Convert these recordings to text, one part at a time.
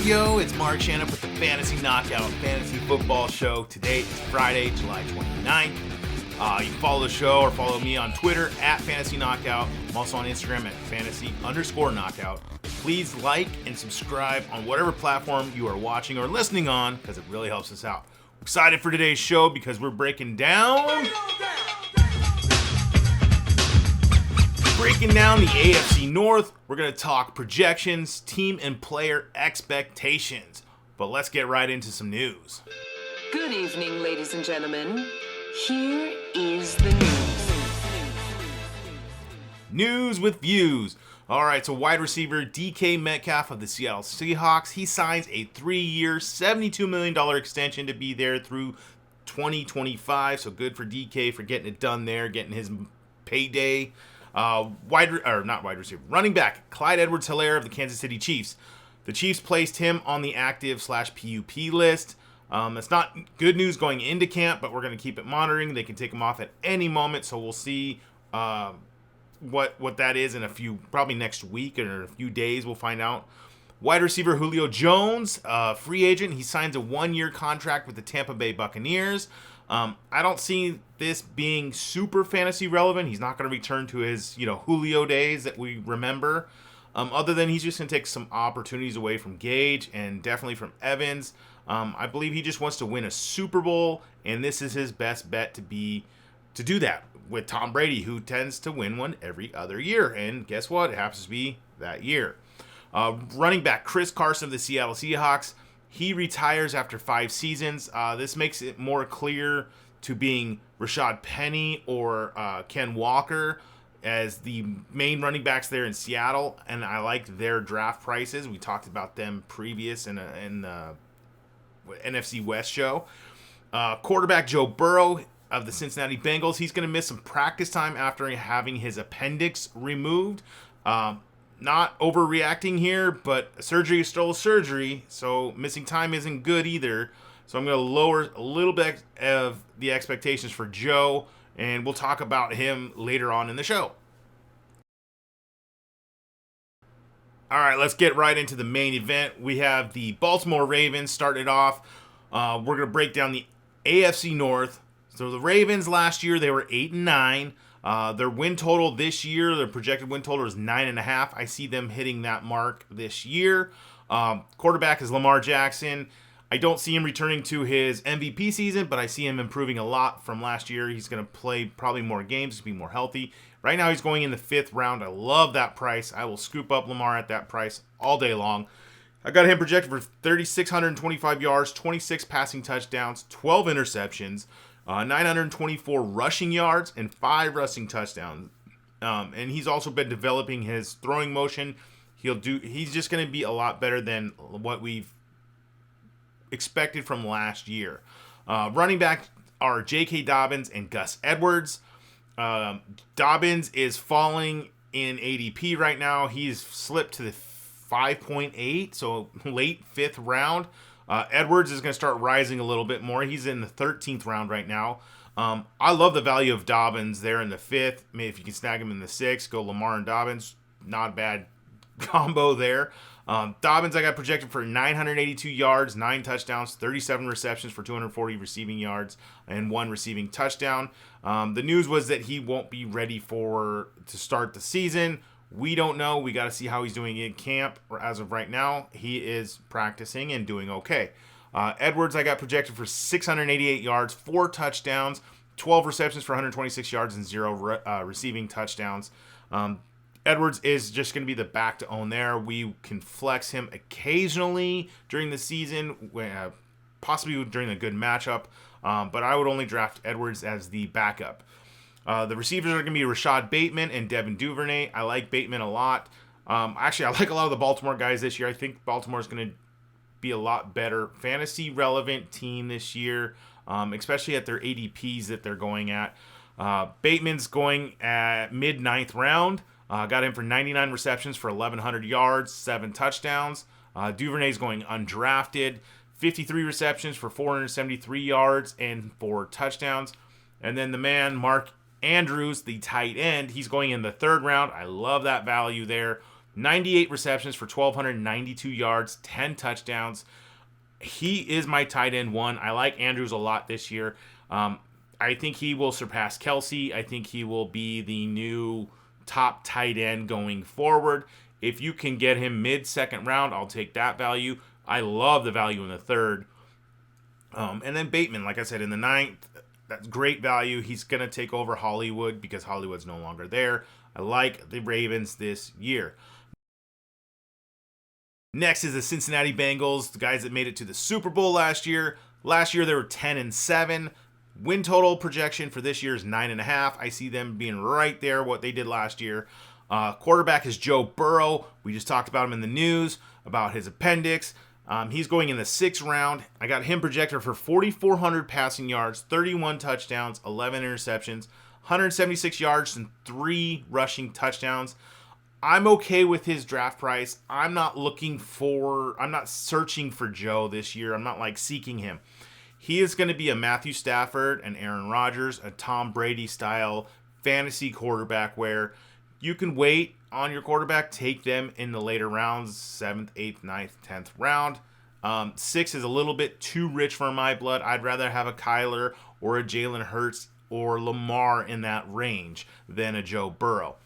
Yo, it's Marc with the Fantasy Knockout Fantasy Football Show. Today is Friday, July 29th. You can follow the show or follow me on Twitter at Fantasy Knockout. I'm also on Instagram at Fantasy_Knockout. Please like and subscribe on whatever platform you are watching or listening on because it really helps us out. I'm excited for today's show because we're breaking down the AFC North. We're going to talk projections, team and player expectations. But let's get right into some news. Good evening, ladies and gentlemen. Here is the news. News with views. All right, so wide receiver DK Metcalf of the Seattle Seahawks, he signs a 3-year, $72 million extension to be there through 2025. So good for DK for getting it done there, getting his payday. Running back Clyde Edwards-Helaire of the Kansas City Chiefs. The Chiefs placed him on the active/PUP list. It's not good news going into camp, but we're going to keep it monitoring. They can take him off at any moment, so we'll see what that is in probably next week or in a few days. We'll find out. Wide receiver Julio Jones, free agent. He signs a 1-year contract with the Tampa Bay Buccaneers. I don't see this being super fantasy relevant. He's not going to return to his, Julio days that we remember. Other than he's just going to take some opportunities away from Gage and definitely from Evans. I believe he just wants to win a Super Bowl, and this is his best bet to do that with Tom Brady, who tends to win one every other year. And guess what? It happens to be that year. Running back Chris Carson of the Seattle Seahawks. He retires after 5 seasons. This makes it more clear to being Rashad Penny or Ken Walker as the main running backs there in Seattle, and I like their draft prices. We talked about them previous in the NFC West show. Quarterback Joe Burrow of the Cincinnati Bengals. He's going to miss some practice time after having his appendix removed. Not overreacting here, but surgery is still surgery, so missing time isn't good either. So I'm going to lower a little bit of the expectations for Joe, and we'll talk about him later on in the show. All right, let's get right into the main event. We have the Baltimore Ravens started off. We're going to break down the AFC North. So the Ravens last year, they were 8-9. Their win total this year, their projected win total is 9.5. I see them hitting that mark this year. Quarterback is Lamar Jackson. I don't see him returning to his MVP season, but I see him improving a lot from last year. He's going to play probably more games to be more healthy. Right now, he's going in the 5th round. I love that price. I will scoop up Lamar at that price all day long. I got him projected for 3,625 yards, 26 passing touchdowns, 12 interceptions, 924 rushing yards, and 5 rushing touchdowns. And he's also been developing his throwing motion. He's just going to be a lot better than what we've expected from last year. Running back are J.K. Dobbins and Gus Edwards. Dobbins is falling in ADP right now. He's slipped to the 5.8, so late 5th round. Edwards is going to start rising a little bit more. He's in the 13th round right now. I love the value of Dobbins there in the 5th. Maybe if you can snag him in the 6th, go Lamar and Dobbins. Not a bad combo there. Dobbins, I got projected for 982 yards, 9 touchdowns, 37 receptions for 240 receiving yards, and 1 receiving touchdown. The news was that he won't be ready to start the season. We don't know. We got to see how he's doing in camp. As of right now, he is practicing and doing okay. Edwards, I got projected for 688 yards, 4 touchdowns, 12 receptions for 126 yards, and 0 receiving touchdowns. Edwards is just going to be the back to own there. We can flex him occasionally during the season, possibly during a good matchup, but I would only draft Edwards as the backup. The receivers are going to be Rashad Bateman and Devin Duvernay. I like Bateman a lot. Actually, I like a lot of the Baltimore guys this year. I think Baltimore is going to be a lot better fantasy relevant team this year, especially at their ADPs that they're going at. Bateman's going at mid-9th round. Got him for 99 receptions for 1,100 yards, 7 touchdowns. Duvernay's going undrafted, 53 receptions for 473 yards and 4 touchdowns. And then the man, Marc Andrews, the tight end, he's going in the 3rd round. I love that value there. 98 receptions for 1,292 yards, 10 touchdowns. He is my tight end one. I like Andrews a lot this year. I think he will surpass Kelsey. I think he will be the new top tight end going forward. If you can get him mid-second round, I'll take that value. I love the value in the third. And then Bateman, like I said, in the ninth, that's great value. He's going to take over Hollywood because Hollywood's no longer there. I like the Ravens this year. Next is the Cincinnati Bengals, the guys that made it to the Super Bowl last year. Last year they were 10-7. Win total projection for this year is 9.5. I see them being right there what they did last year. Quarterback is Joe Burrow. We just talked about him in the news, about his appendix. He's going in the 6th round. I got him projected for 4,400 passing yards, 31 touchdowns, 11 interceptions, 176 yards, and 3 rushing touchdowns. I'm okay with his draft price. I'm not searching for Joe this year. I'm not like seeking him. He is going to be a Matthew Stafford and Aaron Rodgers, a Tom Brady style fantasy quarterback where you can wait on your quarterback, take them in the later rounds, 7th, 8th, 9th, 10th round. 6 is a little bit too rich for my blood. I'd rather have a Kyler or a Jalen Hurts or Lamar in that range than a Joe Burrow.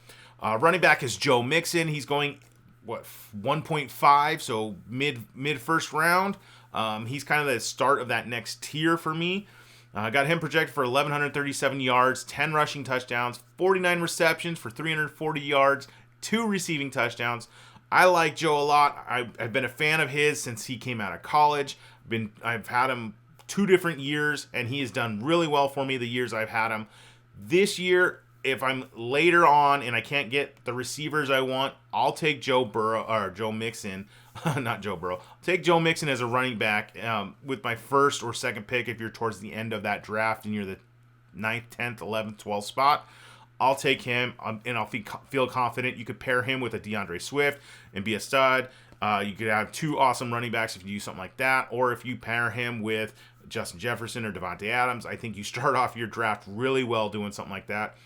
Running back is Joe Mixon. He's going, 1.5, so mid first round. He's kind of the start of that next tier for me. I got him projected for 1,137 yards, 10 rushing touchdowns, 49 receptions for 340 yards, 2 receiving touchdowns. I like Joe a lot. I've been a fan of his since he came out of college. I've had him 2 different years, and he has done really well for me the years I've had him. This year, if I'm later on and I can't get the receivers I want, I'll take Joe Mixon. Not Joe Burrow. I'll take Joe Mixon as a running back with my first or second pick if you're towards the end of that draft and you're the 9th, 10th, 11th, 12th spot. I'll take him and I'll feel confident. You could pair him with a DeAndre Swift and be a stud. You could have 2 awesome running backs if you do something like that. Or if you pair him with Justin Jefferson or Devontae Adams, I think you start off your draft really well doing something like that.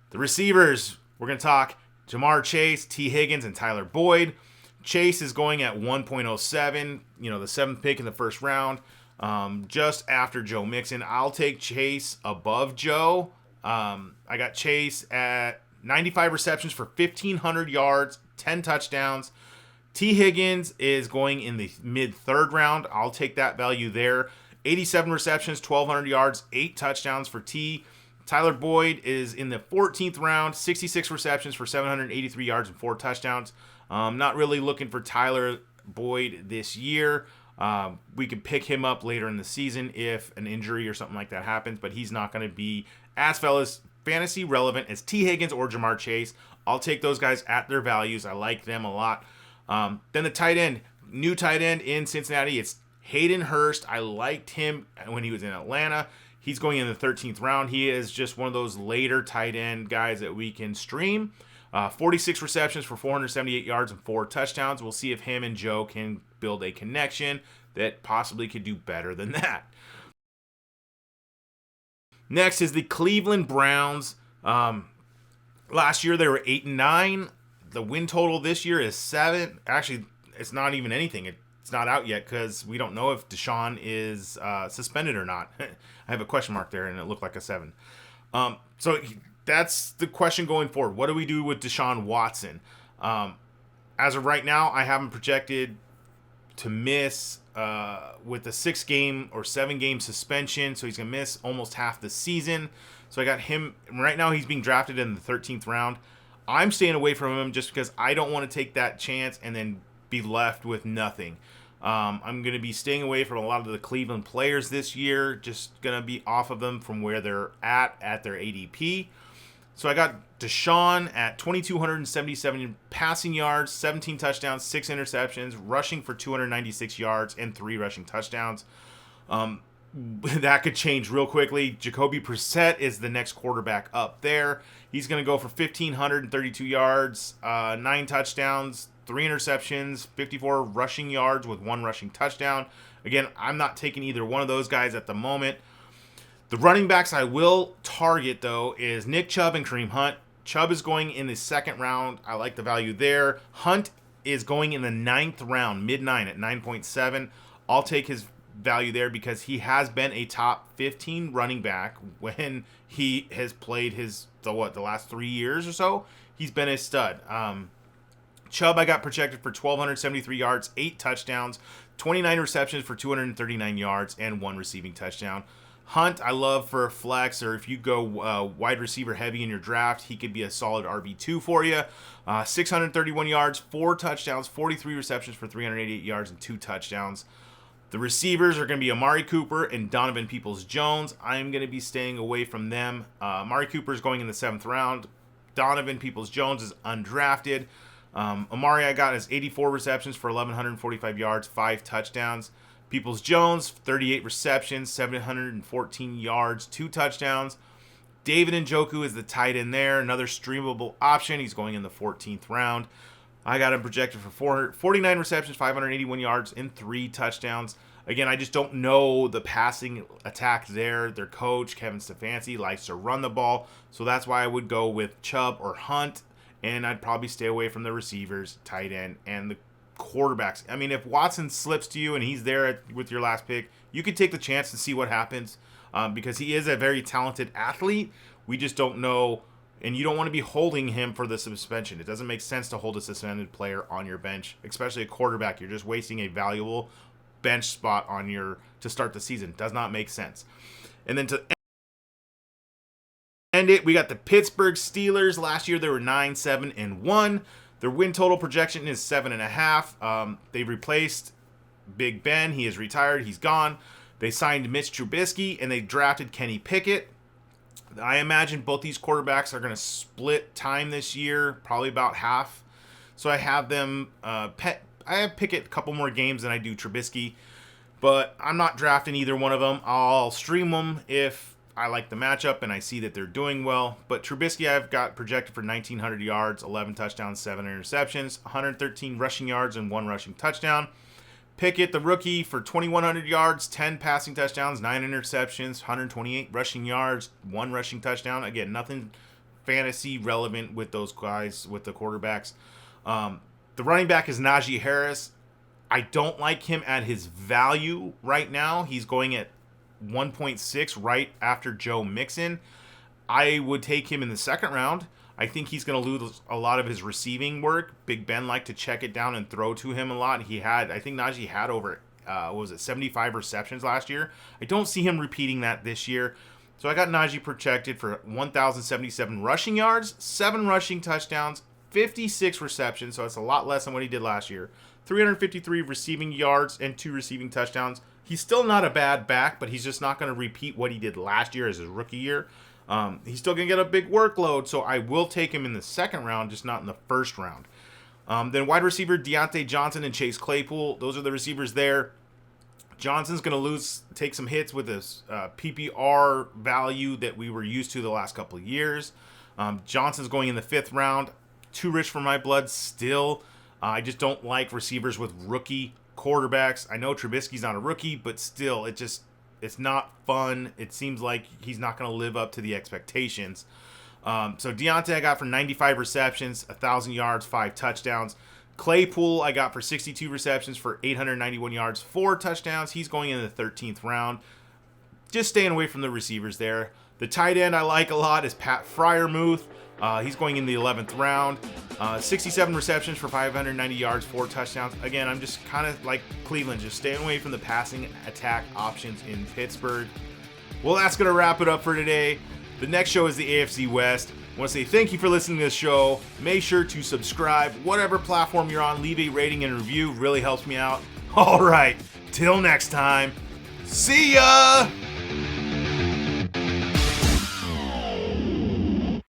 The receivers, we're going to talk Jamar Chase, T. Higgins, and Tyler Boyd. Chase is going at 1.07, the 7th pick in the first round, just after Joe Mixon. I'll take Chase above Joe. I got Chase at 95 receptions for 1,500 yards, 10 touchdowns. T. Higgins is going in the mid-3rd round. I'll take that value there. 87 receptions, 1,200 yards, 8 touchdowns for T. Tyler Boyd is in the 14th round, 66 receptions for 783 yards and 4 touchdowns. Not really looking for Tyler Boyd this year. We could pick him up later in the season if an injury or something like that happens, but he's not going to be as fantasy relevant as T. Higgins or Jamar Chase. I'll take those guys at their values. I like them a lot. Then the tight end, new tight end in Cincinnati, it's Hayden Hurst. I liked him when he was in Atlanta. He's going in the 13th round. He is just one of those later tight end guys that we can stream. 46 receptions for 478 yards and 4 touchdowns. We'll see if him and Joe can build a connection that possibly could do better than that. Next is the Cleveland Browns. Last year they were 8-9. The win total this year is 7. Actually, it's not even anything. It's not out yet because we don't know if Deshaun is suspended or not. I have a question mark there, and it looked like a 7. So that's the question going forward. What do we do with Deshaun Watson? As of right now, I have him projected to miss with a 6-game or 7-game suspension, so he's going to miss almost half the season. So I got him. Right now, he's being drafted in the 13th round. I'm staying away from him just because I don't want to take that chance and then be left with nothing. I'm going to be staying away from a lot of the Cleveland players this year, just going to be off of them from where they're at their ADP. So I got Deshaun at 2,277 passing yards, 17 touchdowns, 6 interceptions, rushing for 296 yards, and 3 rushing touchdowns. That could change real quickly. Jacoby Brissett is the next quarterback up there. He's going to go for 1,532 yards, 9 touchdowns, 3 interceptions, 54 rushing yards with 1 rushing touchdown. Again, I'm not taking either one of those guys at the moment. The running backs I will target, though, is Nick Chubb and Kareem Hunt. Chubb is going in the second round. I like the value there. Hunt is going in the 9th round, mid-9 at 9.7. I'll take his value there because he has been a top 15 running back when he has played the last 3 years or so. He's been a stud. Chubb, I got projected for 1,273 yards, 8 touchdowns, 29 receptions for 239 yards, and 1 receiving touchdown. Hunt, I love for a flex, or if you go wide receiver heavy in your draft, he could be a solid RB2 for you. 631 yards, 4 touchdowns, 43 receptions for 388 yards, and 2 touchdowns. The receivers are going to be Amari Cooper and Donovan Peoples-Jones. I'm going to be staying away from them. Amari Cooper is going in the 7th round. Donovan Peoples-Jones is undrafted. Amari I got is 84 receptions for 1,145 yards, 5 touchdowns. Peoples-Jones, 38 receptions, 714 yards, 2 touchdowns. David Njoku is the tight end there, another streamable option. He's going in the 14th round. I got him projected for 449 receptions, 581 yards, and 3 touchdowns. Again, I just don't know the passing attack there. Their coach, Kevin Stefanski, likes to run the ball, so that's why I would go with Chubb or Hunt, and I'd probably stay away from the receivers, tight end, and the quarterbacks. I mean, if Watson slips to you and he's there with your last pick, you could take the chance to see what happens because he is a very talented athlete. We just don't know, and you don't want to be holding him for the suspension. It doesn't make sense to hold a suspended player on your bench, especially a quarterback. You're just wasting a valuable bench spot to start the season. Does not make sense. And then to end it, we got the Pittsburgh Steelers. Last year they were 9-7-1. Their win total projection is 7.5. They've replaced Big Ben. He is retired. He's gone. They signed Mitch Trubisky and they drafted Kenny Pickett. I imagine both these quarterbacks are going to split time this year, probably about half. So I have them. I have Pickett a couple more games than I do Trubisky, but I'm not drafting either one of them. I'll stream them if I like the matchup and I see that they're doing well. But Trubisky I've got projected for 1,900 yards, 11 touchdowns, 7 interceptions, 113 rushing yards, and 1 rushing touchdown. Pickett, the rookie, for 2,100 yards, 10 passing touchdowns, 9 interceptions, 128 rushing yards, 1 rushing touchdown. Again, nothing fantasy relevant with those guys, with the quarterbacks. The running back is Najee Harris. I don't like him at his value right now. He's going at 1.6 right after Joe Mixon. I would take him in the second round. I think he's going to lose a lot of his receiving work. Big Ben liked to check it down and throw to him a lot. I think Najee had over 75 receptions last year. I don't see him repeating that this year. So I got Najee projected for 1,077 rushing yards, 7 rushing touchdowns, 56 receptions. So it's a lot less than what he did last year. 353 receiving yards and 2 receiving touchdowns. He's still not a bad back, but he's just not going to repeat what he did last year as his rookie year. He's still going to get a big workload, so I will take him in the second round, just not in the first round. Then wide receiver Deontay Johnson and Chase Claypool. Those are the receivers there. Johnson's going to take some hits with this PPR value that we were used to the last couple of years. Johnson's going in the 5th round. Too rich for my blood still. I just don't like receivers with rookie quarterbacks. I know Trubisky's not a rookie, but still, it's not fun. It seems like he's not going to live up to the expectations. So Deontay I got for 95 receptions, 1,000 yards, 5 touchdowns. Claypool I got for 62 receptions for 891 yards, 4 touchdowns. He's going in the 13th round. Just staying away from the receivers there. The tight end I like a lot is Pat Freiermuth. He's going in the 11th round. 67 receptions for 590 yards, 4 touchdowns. Again, I'm just kind of like Cleveland, just staying away from the passing attack options in Pittsburgh. Well, that's going to wrap it up for today. The next show is the AFC West. I want to say thank you for listening to this show. Make sure to subscribe. Whatever platform you're on, leave a rating and review. Really helps me out. All right, till next time. See ya!